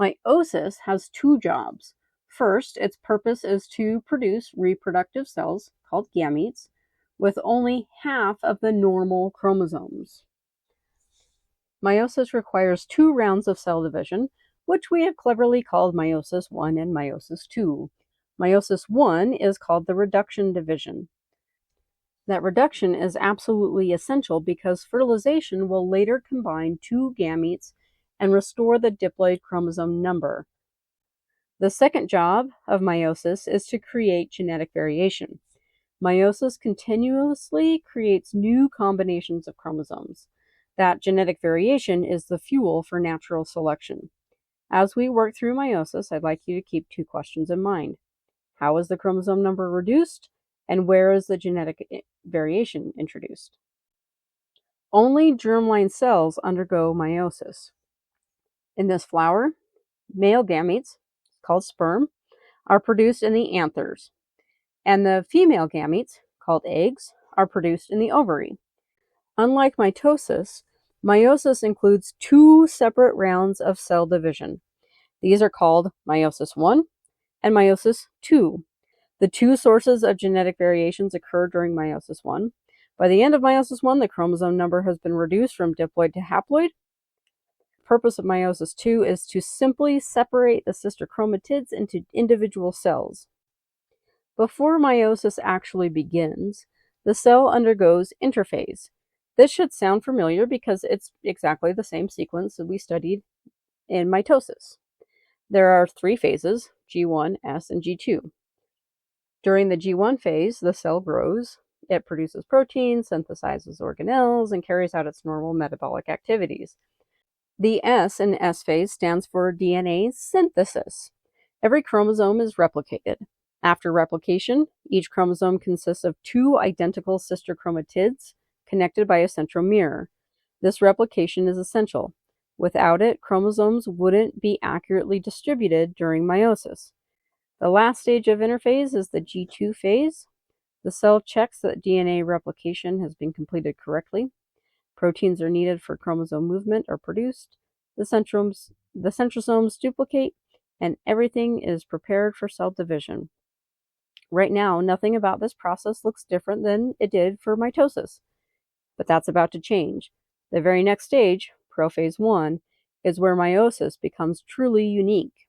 Meiosis has two jobs. First, its purpose is to produce reproductive cells, called gametes, with only half of the normal chromosomes. Meiosis requires 2 rounds of cell division, which we have cleverly called meiosis 1 and meiosis 2. Meiosis 1 is called the reduction division. That reduction is absolutely essential because fertilization will later combine 2 gametes and restore the diploid chromosome number. The second job of meiosis is to create genetic variation. Meiosis continuously creates new combinations of chromosomes. That genetic variation is the fuel for natural selection. As we work through meiosis, I'd like you to keep 2 questions in mind. How is the chromosome number reduced, and where is the genetic variation introduced? Only germline cells undergo meiosis. In this flower, male gametes, called sperm, are produced in the anthers, and the female gametes, called eggs, are produced in the ovary. Unlike mitosis, meiosis includes 2 separate rounds of cell division. These are called meiosis 1 and meiosis 2. The 2 sources of genetic variations occur during meiosis 1. By the end of meiosis 1, the chromosome number has been reduced from diploid to haploid. The purpose of meiosis 2 is to simply separate the sister chromatids into individual cells. Before meiosis actually begins, the cell undergoes interphase. This should sound familiar because it's exactly the same sequence that we studied in mitosis. There are 3 phases, G1, S, and G2. During the G1 phase, the cell grows, it produces proteins, synthesizes organelles, and carries out its normal metabolic activities. The S in S phase stands for DNA synthesis. Every chromosome is replicated. After replication, each chromosome consists of 2 identical sister chromatids connected by a centromere. This replication is essential. Without it, chromosomes wouldn't be accurately distributed during meiosis. The last stage of interphase is the G2 phase. The cell checks that DNA replication has been completed correctly. Proteins are needed for chromosome movement are produced. The centrosomes duplicate, and everything is prepared for cell division. Right now, nothing about this process looks different than it did for mitosis, but that's about to change. The very next stage, prophase 1, is where meiosis becomes truly unique.